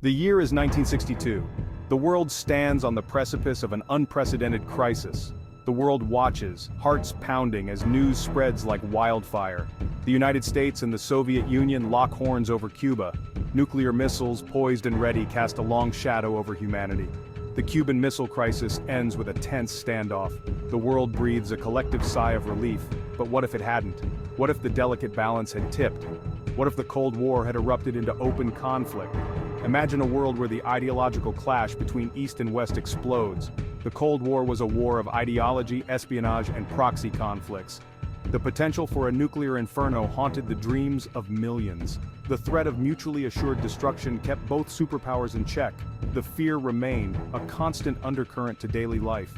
The year is 1962. The world stands on the precipice of an unprecedented crisis. The world watches, hearts pounding as news spreads like wildfire. The United States and the Soviet Union lock horns over Cuba. Nuclear missiles, poised and ready, cast a long shadow over humanity. The Cuban Missile Crisis ends with a tense standoff. The world breathes a collective sigh of relief, but what if it hadn't? What if the delicate balance had tipped? What if the Cold War had erupted into open conflict? Imagine a world where the ideological clash between East and West explodes. The Cold War was a war of ideology, espionage, and proxy conflicts. The potential for a nuclear inferno haunted the dreams of millions. The threat of mutually assured destruction kept both superpowers in check. The fear remained, a constant undercurrent to daily life.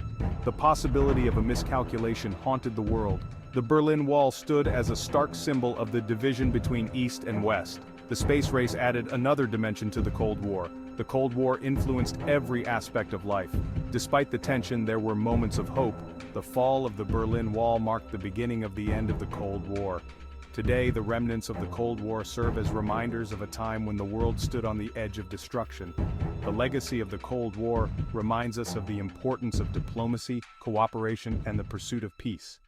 The possibility of a miscalculation haunted the world. The Berlin Wall stood as a stark symbol of the division between East and West. The space race added another dimension to the Cold War. The Cold War influenced every aspect of life. Despite the tension, there were moments of hope. The fall of the Berlin Wall marked the beginning of the end of the Cold War. Today, the remnants of the Cold War serve as reminders of a time when the world stood on the edge of destruction. The legacy of the Cold War reminds us of the importance of diplomacy, cooperation, and the pursuit of peace.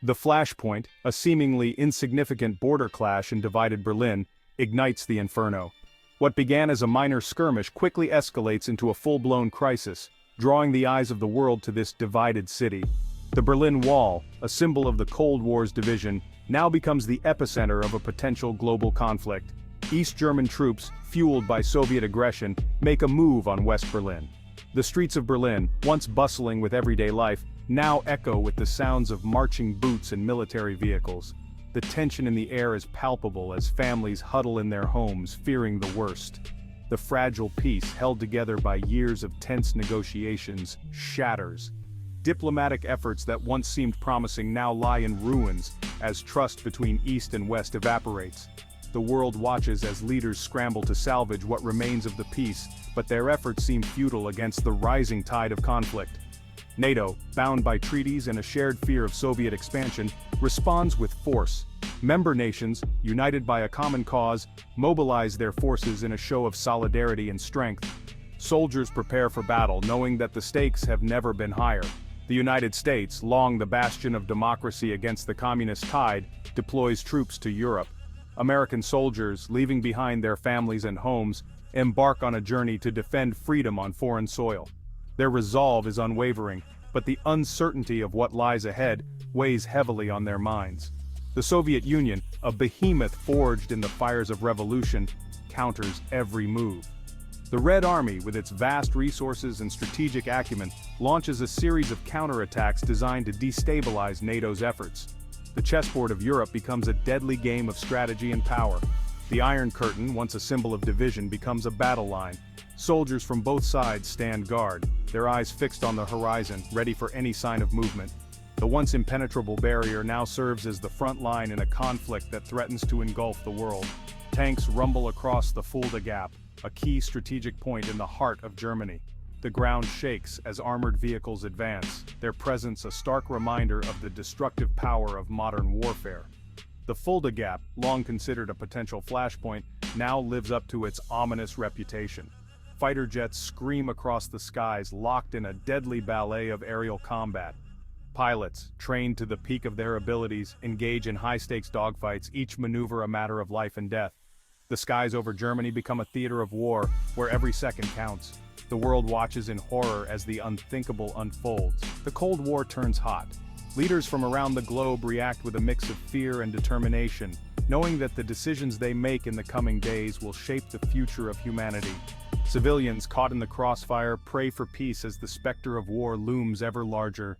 The flashpoint, a seemingly insignificant border clash in divided Berlin, ignites the inferno. What began as a minor skirmish quickly escalates into a full-blown crisis, drawing the eyes of the world to this divided city. The Berlin Wall, a symbol of the Cold War's division, now becomes the epicenter of a potential global conflict. East German troops, fueled by Soviet aggression, make a move on West Berlin. The streets of Berlin, once bustling with everyday life, now echo with the sounds of marching boots and military vehicles. The tension in the air is palpable as families huddle in their homes, fearing the worst. The fragile peace, held together by years of tense negotiations, shatters. Diplomatic efforts that once seemed promising now lie in ruins, as trust between East and West evaporates. The world watches as leaders scramble to salvage what remains of the peace, but their efforts seem futile against the rising tide of conflict. NATO, bound by treaties and a shared fear of Soviet expansion, responds with force. Member nations, united by a common cause, mobilize their forces in a show of solidarity and strength. Soldiers prepare for battle, knowing that the stakes have never been higher. The United States, long the bastion of democracy against the communist tide, deploys troops to Europe. American soldiers, leaving behind their families and homes, embark on a journey to defend freedom on foreign soil. Their resolve is unwavering, but the uncertainty of what lies ahead weighs heavily on their minds. The Soviet Union, a behemoth forged in the fires of revolution, counters every move. The Red Army, with its vast resources and strategic acumen, launches a series of counterattacks designed to destabilize NATO's efforts. The chessboard of Europe becomes a deadly game of strategy and power. The Iron Curtain, once a symbol of division, becomes a battle line. Soldiers from both sides stand guard, their eyes fixed on the horizon, ready for any sign of movement. The once impenetrable barrier now serves as the front line in a conflict that threatens to engulf the world. Tanks rumble across the Fulda Gap, a key strategic point in the heart of Germany. The ground shakes as armored vehicles advance, their presence a stark reminder of the destructive power of modern warfare. The Fulda Gap, long considered a potential flashpoint, now lives up to its ominous reputation. Fighter jets scream across the skies, locked in a deadly ballet of aerial combat. Pilots, trained to the peak of their abilities, engage in high-stakes dogfights, each maneuver a matter of life and death. The skies over Germany become a theater of war, where every second counts. The world watches in horror as the unthinkable unfolds. The Cold War turns hot. Leaders from around the globe react with a mix of fear and determination, knowing that the decisions they make in the coming days will shape the future of humanity. Civilians caught in the crossfire pray for peace as the specter of war looms ever larger.